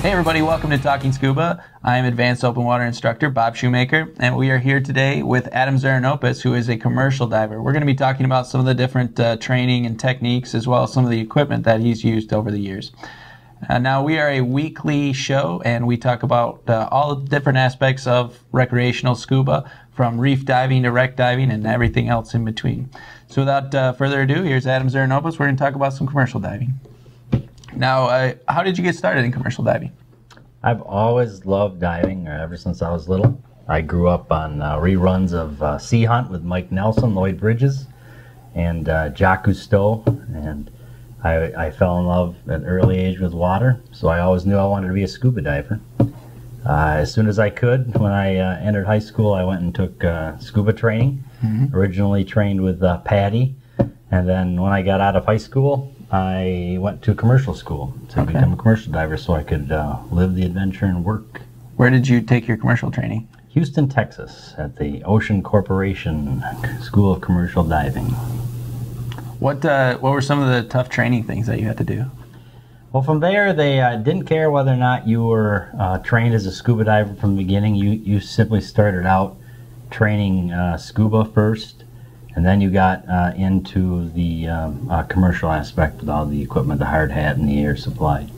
Hey everybody, welcome to Talking Scuba. I am Advanced Open Water Instructor Bob Shoemaker, and we are here today with Adam Czarnopys, who is a commercial diver. We're going to be talking about some of the different training and techniques, as well as some of the equipment that he's used over the years. Now, we are a weekly show, and we talk about all the different aspects of recreational scuba, from reef diving to wreck diving and everything else in between. So without further ado, here's Adam Czarnopys. We're going to talk about some commercial diving. Now, how did you get started in commercial diving? I've always loved diving ever since I was little. I grew up on reruns of Sea Hunt with Mike Nelson, Lloyd Bridges, and Jacques Cousteau, and I fell in love at an early age with water, so I always knew I wanted to be a scuba diver. As soon as I could, when I entered high school, I went and took scuba training. Originally trained with Patty, and then when I got out of high school, I went to commercial school to become a commercial diver so I could live the adventure and work. Where did you take your commercial training? Houston, Texas, at the Ocean Corporation School of Commercial Diving. What were some of the tough training things that you had to do? Well, from there, they didn't care whether or not you were trained as a scuba diver from the beginning. You simply started out training scuba first, and then you got into the commercial aspect with all the equipment, the hard hat and the air supplied.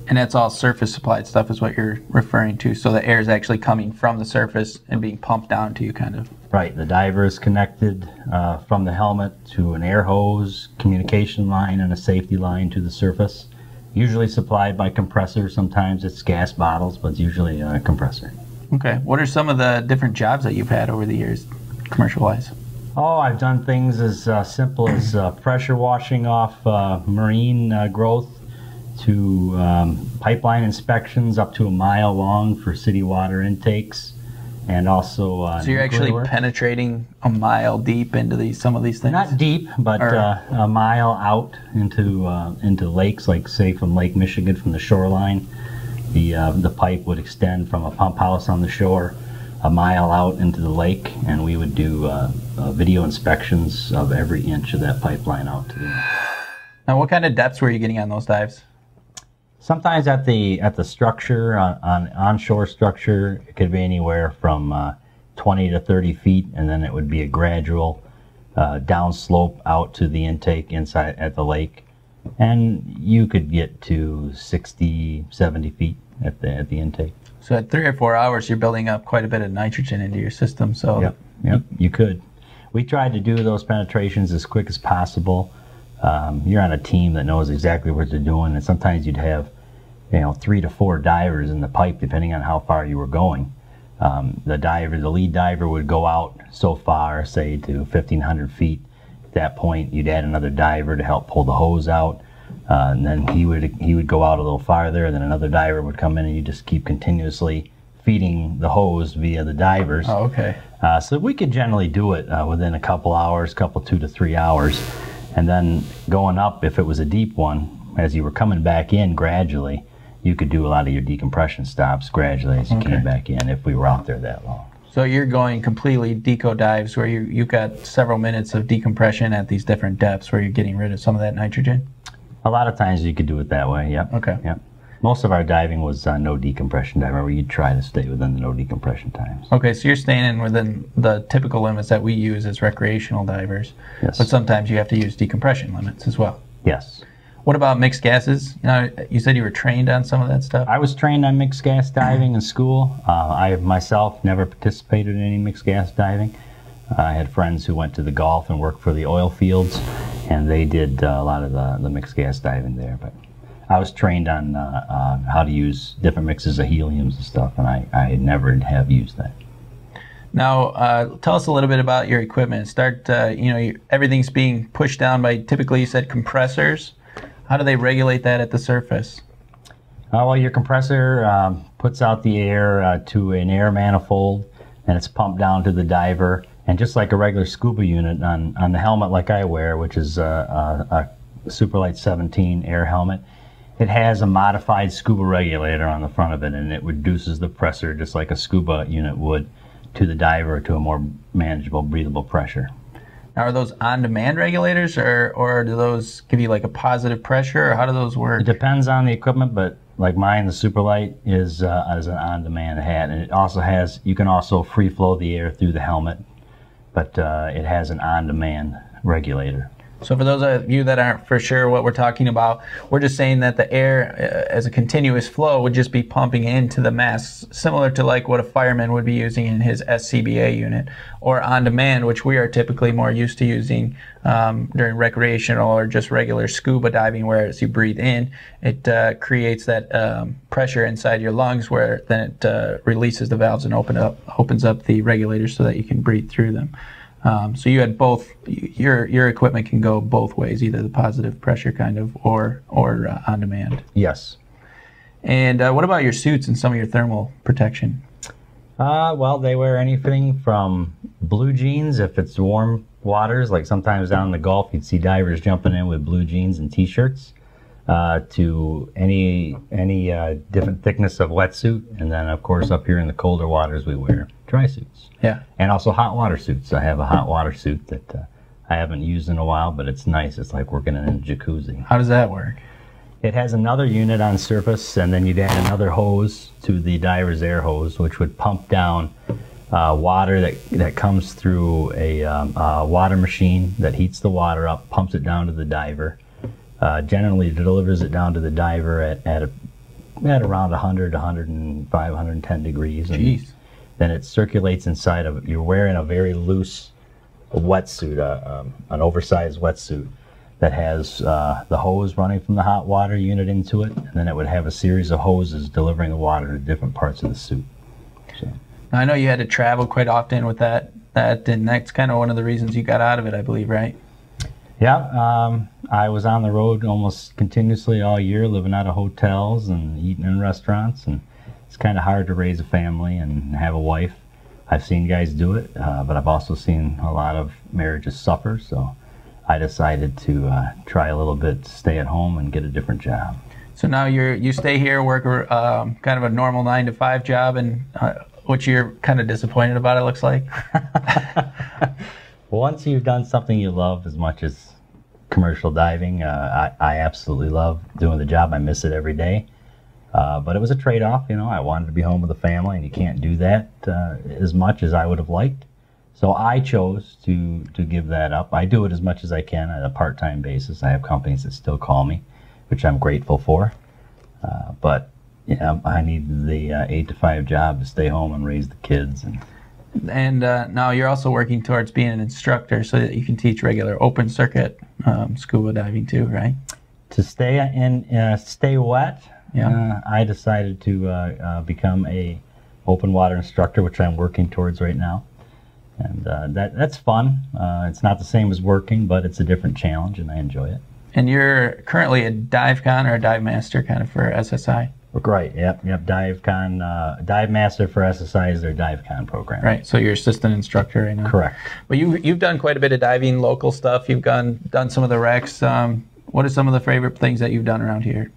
And that's all surface supplied stuff is what you're referring to, so the air is actually coming from the surface and being pumped down to you, kind of. Right, the diver is connected from the helmet to an air hose, communication line, and a safety line to the surface. Usually supplied by compressor. Sometimes it's gas bottles, but it's usually a compressor. Okay, what are some of the different jobs that you've had over the years, commercial-wise? Oh, I've done things as simple as pressure washing off marine growth to pipeline inspections up to a mile long for city water intakes, and also so you're actually penetrating a mile deep into some of these things? Not deep, but a mile out into lakes, like say from Lake Michigan, from the shoreline. The pipe would extend from a pump house on the shore a mile out into the lake, and we would do video inspections of every inch of that pipeline out to the. Now, what kind of depths were you getting on those dives? Sometimes at the structure, on onshore structure, it could be anywhere from 20 to 30 feet, and then it would be a gradual downslope out to the intake inside at the lake, and you could get to 60, 70 feet at the intake. So at 3 or 4 hours, you're building up quite a bit of nitrogen into your system. So yep, you could. We tried to do those penetrations as quick as possible. You're on a team that knows exactly what they're doing, and sometimes you'd have, 3 to 4 divers in the pipe, depending on how far you were going. The lead diver would go out so far, say to 1,500 feet. At that point, you'd add another diver to help pull the hose out. And then he would go out a little farther, and then another diver would come in, and you just keep continuously feeding the hose via the divers. Oh, okay. So we could generally do it within a couple hours, 2 to 3 hours. And then going up, if it was a deep one, as you were coming back in gradually, you could do a lot of your decompression stops gradually as you came back in, if we were out there that long. So you're going completely deco dives where you've got several minutes of decompression at these different depths where you're getting rid of some of that nitrogen? A lot of times you could do it that way, yep. Okay. Yep. Most of our diving was no decompression diving, where you'd try to stay within the no decompression times. Okay, so you're staying in within the typical limits that we use as recreational divers. Yes. But sometimes you have to use decompression limits as well. Yes. What about mixed gases? You said you were trained on some of that stuff? I was trained on mixed gas diving in school. I myself never participated in any mixed gas diving. I had friends who went to the Gulf and worked for the oil fields, and they did a lot of the mixed gas diving there. But I was trained on how to use different mixes of heliums and stuff, and I never have used that. Now, tell us a little bit about your equipment. Everything's being pushed down by, typically you said compressors. How do they regulate that at the surface? Well, your compressor puts out the air to an air manifold, and it's pumped down to the diver. And just like a regular scuba unit on the helmet like I wear, which is a Superlight 17 air helmet, it has a modified scuba regulator on the front of it, and it reduces the pressure just like a scuba unit would to the diver to a more manageable, breathable pressure. Now, are those on-demand regulators, or do those give you like a positive pressure, or how do those work? It depends on the equipment, but like mine, the Superlight is an on-demand hat, and it also has, you can also free flow the air through the helmet, but it has an on-demand regulator. So for those of you that aren't for sure what we're talking about, we're just saying that the air as a continuous flow would just be pumping into the mask, similar to like what a fireman would be using in his SCBA unit, or on demand, which we are typically more used to using during recreational or just regular scuba diving, where as you breathe in, it creates that pressure inside your lungs, where then it releases the valves and opens up the regulators so that you can breathe through them. So you had both. Your equipment can go both ways, either the positive pressure kind of, or on demand. Yes. And what about your suits and some of your thermal protection? Well, they wear anything from blue jeans if it's warm waters, like sometimes down in the Gulf you'd see divers jumping in with blue jeans and t-shirts, to any different thickness of wetsuit, and then of course up here in the colder waters we wear dry suits. Yeah. And also hot water suits. I have a hot water suit that I haven't used in a while, but it's nice. It's like working in a jacuzzi. How does that work? It has another unit on surface, and then you'd add another hose to the diver's air hose, which would pump down water that comes through a water machine that heats the water up, pumps it down to the diver. Generally delivers it down to the diver at around 100, 105, 110 degrees. Jeez. Then it circulates inside of it. You're wearing a very loose wetsuit, an oversized wetsuit that has the hose running from the hot water unit into it, and then it would have a series of hoses delivering the water to different parts of the suit. So. I know you had to travel quite often with that, and that's kind of one of the reasons you got out of it, I believe, right? Yeah, I was on the road almost continuously all year, living out of hotels and eating in restaurants, and it's kind of hard to raise a family and have a wife. I've seen guys do it, but I've also seen a lot of marriages suffer, so I decided to try a little bit, stay at home and get a different job. So now you stay here, work kind of a normal 9-to-5 job, and which you're kind of disappointed about, it looks like. Once you've done something you love as much as commercial diving, I absolutely love doing the job. I miss it every day. But it was a trade-off, you know. I wanted to be home with the family, and you can't do that as much as I would have liked. So I chose to give that up. I do it as much as I can on a part-time basis. I have companies that still call me, which I'm grateful for. But you know, I need the 8-to-5 job to stay home and raise the kids. And now you're also working towards being an instructor so that you can teach regular open circuit scuba diving too, right? To stay wet. Yeah. I decided to become a open water instructor, which I'm working towards right now, and that's fun. It's not the same as working, but it's a different challenge, and I enjoy it. And you're currently a dive con or a dive master kind of for SSI? Right. Yep. Dive con, dive master for SSI is their dive con program. Right. So you're assistant instructor right now. Correct. But you've done quite a bit of diving, local stuff. You've done some of the wrecks. What are some of the favorite things that you've done around here?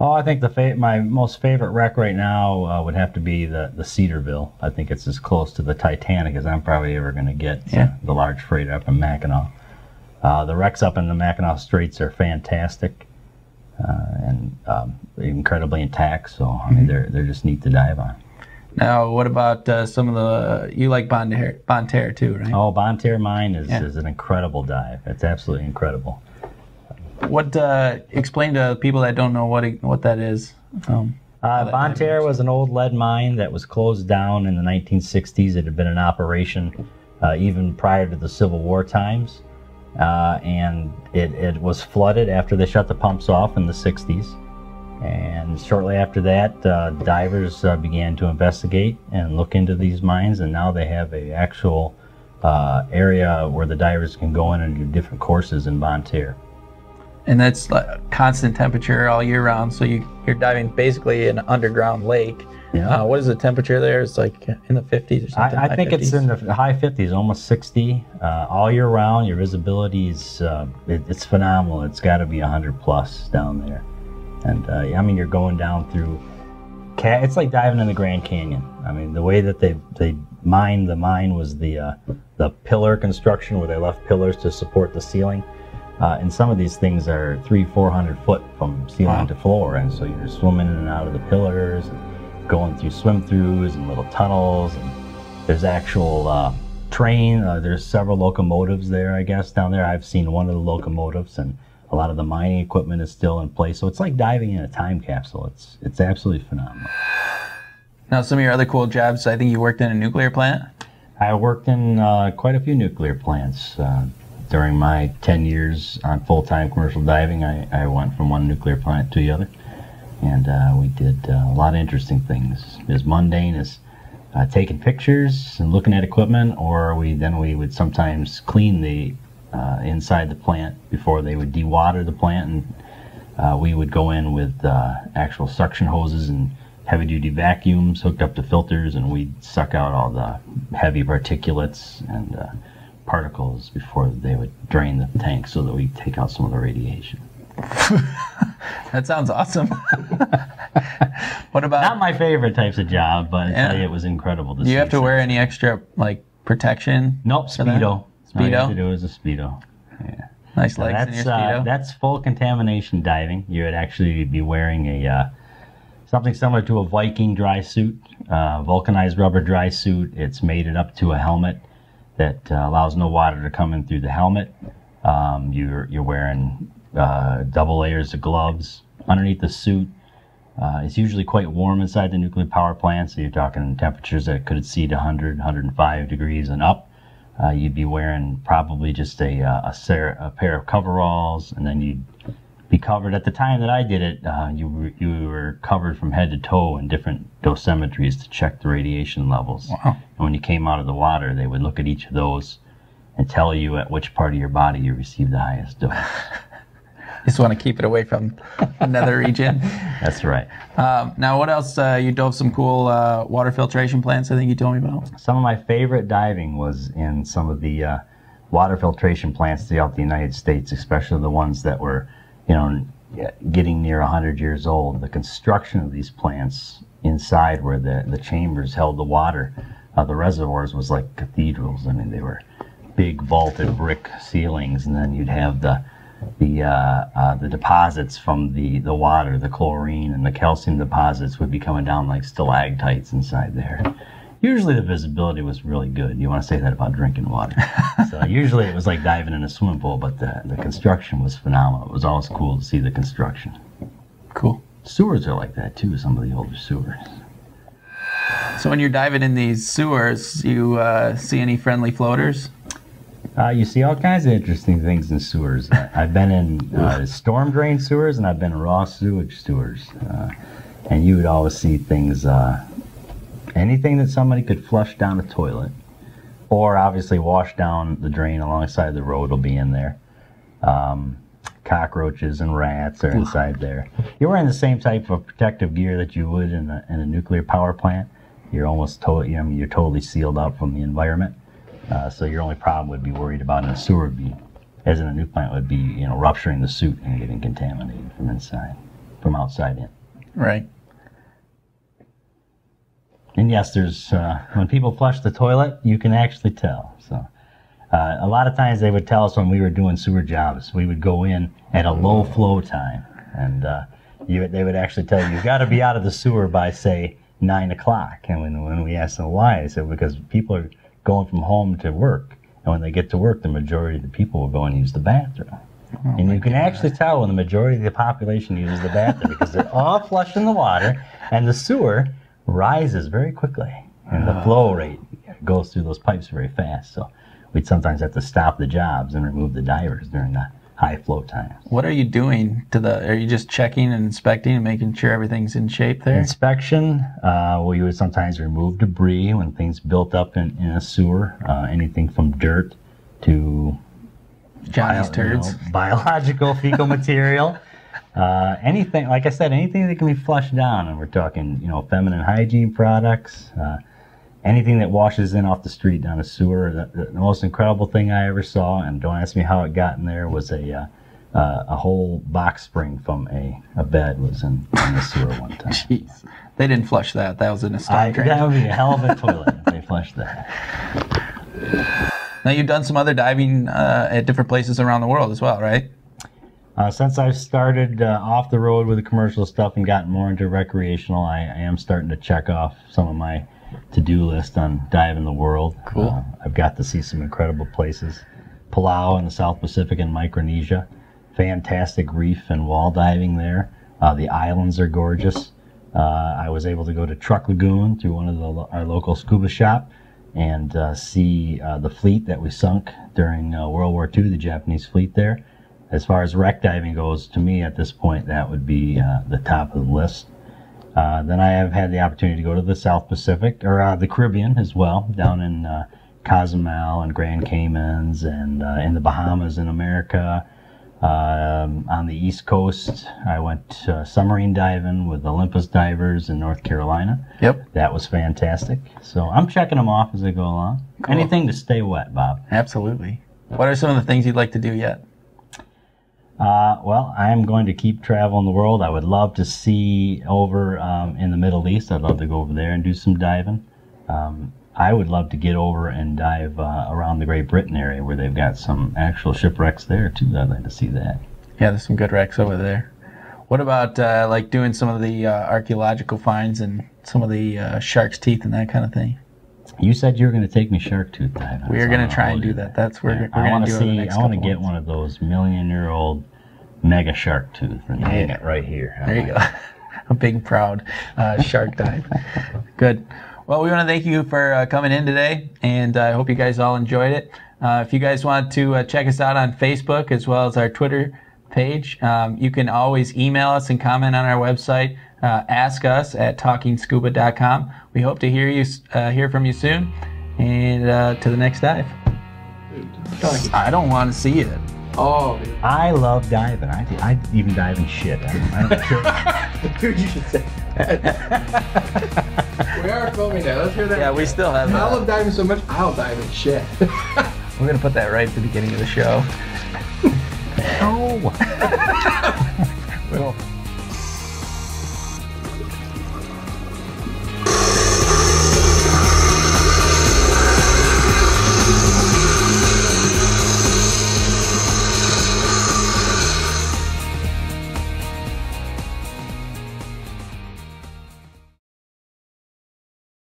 Oh, I think my most favorite wreck right now would have to be the Cedarville. I think it's as close to the Titanic as I'm probably ever going to get. Yeah. The large freighter up in Mackinac. The wrecks up in the Mackinac Straits are fantastic and incredibly intact. So I mean, they're just neat to dive on. Now, what about some of the? You like Bonne Terre too, right? Oh, Bonne Terre Mine is an incredible dive. It's absolutely incredible. What explain to people that don't know what that is? Bonne Terre was an old lead mine that was closed down in the 1960s. It had been in operation even prior to the Civil War times, and it was flooded after they shut the pumps off in the 60s. And shortly after that, divers began to investigate and look into these mines, and now they have an actual area where the divers can go in and do different courses in Bonne Terre. And that's like constant temperature all year round, so you're diving basically in an underground lake. Yeah. What is the temperature there? It's like in the 50s or something? I think it's in the high 50s, almost 60, all year round. Your visibility is it's phenomenal. It's got to be 100 plus down there. And I mean, you're going down through, it's like diving in the Grand Canyon. I mean, the way that they mined the mine was the pillar construction, where they left pillars to support the ceiling. And some of these things are 300-400 foot from ceiling to floor, and so you're swimming in and out of the pillars, and going through swim-throughs and little tunnels, and there's actual train. There's several locomotives there, I guess, down there. I've seen one of the locomotives, and a lot of the mining equipment is still in place. So it's like diving in a time capsule. It's absolutely phenomenal. Now, some of your other cool jobs, I think you worked in a nuclear plant? I worked in quite a few nuclear plants. During my 10 years on full-time commercial diving, I went from one nuclear plant to the other. And we did a lot of interesting things. As mundane as taking pictures and looking at equipment, or we would sometimes clean the inside the plant before they would dewater the plant, and we would go in with actual suction hoses and heavy-duty vacuums hooked up to filters, and we'd suck out all the heavy particulates and particles before they would drain the tank so that we take out some of the radiation. That sounds awesome. What about... Not my favorite types of job, but I tell you, it was incredible to see. Do you have to wear any extra, like, protection? Nope, Speedo. Speedo? All you have to do is a Speedo. Yeah. Nice legs in your Speedo. That's full contamination diving. You would actually be wearing a something similar to a Viking dry suit, vulcanized rubber dry suit. It's mated up to a helmet that allows no water to come in through the helmet. You're wearing double layers of gloves underneath the suit. It's usually quite warm inside the nuclear power plant, so you're talking temperatures that could exceed 100, 105 degrees and up. You'd be wearing probably just a pair of coveralls, and then you'd be covered. At the time that I did it, you were covered from head to toe in different dosimetries to check the radiation levels. Wow. And when you came out of the water, they would look at each of those and tell you at which part of your body you received the highest dose. Just want to keep it away from another region. That's right. Now, what else? You dove some cool water filtration plants, I think you told me about. Some of my favorite diving was in some of the water filtration plants throughout the United States, especially the ones that were, getting near 100 years old. The construction of these plants inside where the chambers held the water, the reservoirs was like cathedrals. I mean, they were big vaulted brick ceilings, and then you'd have the deposits from the water, the chlorine and the calcium deposits would be coming down like stalactites inside there. Usually the visibility was really good. You want to say that about drinking water. So usually it was like diving in a swimming pool, but the construction was phenomenal. It was always cool to see the construction. Cool. Sewers are like that too, some of the older sewers. So when you're diving in these sewers, you see any friendly floaters? You see all kinds of interesting things in sewers. I've been in storm drain sewers, and I've been in raw sewage sewers. And you would always see things, anything that somebody could flush down a toilet, or obviously wash down the drain alongside the road will be in there. Cockroaches and rats are inside there. You're wearing the same type of protective gear that you would in a nuclear power plant. You're almost you're totally sealed out from the environment. So your only problem would be worried about in a sewer would be, as in a nuke plant, would be rupturing the suit and getting contaminated from outside in. Right. And yes, there's when people flush the toilet, you can actually tell. So a lot of times they would tell us when we were doing sewer jobs, we would go in at a low flow time, and they would actually tell you got to be out of the sewer by say 9 o'clock. And when we asked them why, they said because people are going from home to work, and when they get to work, the majority of the people will go and use the bathroom. And you can actually tell when the majority of the population uses the bathroom because they're all flushing the water, and the sewer rises very quickly, and the flow rate goes through those pipes very fast. So we'd sometimes have to stop the jobs and remove the divers during the high flow times. What are you doing are you just checking and inspecting and making sure everything's in shape there? Inspection, we would sometimes remove debris when things built up in a sewer, anything from dirt to Johnny's turds. Biological fecal material. Anything, like I said, anything that can be flushed down, and we're talking, feminine hygiene products, anything that washes in off the street down a sewer. The most incredible thing I ever saw, and don't ask me how it got in there, was a whole box spring from a bed was in the sewer one time. Jeez. They didn't flush that. That was in a storm drain. That would be a hell of a toilet if they flushed that. Now, you've done some other diving at different places around the world as well, right? Since I've started off the road with the commercial stuff and gotten more into recreational, I am starting to check off some of my to-do list on diving the world. Cool. I've got to see some incredible places. Palau in the South Pacific and Micronesia. Fantastic reef and wall diving there. The islands are gorgeous. I was able to go to Truck Lagoon through one of our local scuba shop and see the fleet that we sunk during World War II, the Japanese fleet there. As far as wreck diving goes, to me at this point, that would be the top of the list. Then I have had the opportunity to go to the South Pacific, or the Caribbean as well, down in Cozumel and Grand Caymans, and in the Bahamas in America. On the East Coast, I went submarine diving with Olympus divers in North Carolina. Yep. That was fantastic. So I'm checking them off as I go along. Cool. Anything to stay wet, Bob. Absolutely. What are some of the things you'd like to do yet? Well, I'm going to keep traveling the world. I would love to see over in the Middle East. I'd love to go over there and do some diving. I would love to get over and dive around the Great Britain area where they've got some actual shipwrecks there too. I'd like to see that. Yeah, there's some good wrecks over there. What about like doing some of the archaeological finds and some of the shark's teeth and that kind of thing? You said you were going to take me shark tooth diving. We are going to try and do that. That's where we're going to do it the next I want to get one of those million-year-old mega shark tooth and hang it right here. There you go. A big, proud shark dive. Good. Well, we want to thank you for coming in today, and I hope you guys all enjoyed it. If you guys want to check us out on Facebook as well as our Twitter page, you can always email us and comment on our website. Ask us at talkingscuba.com. We hope to hear from you soon, and to the next dive. I don't want to see it. Oh, I love diving. I even dive in shit. I don't care. dude, you should say that. We are filming that. Let's hear that. Yeah, we still have. I love diving so much, I'll dive in shit. We're gonna put that right at the beginning of the show. No. Well.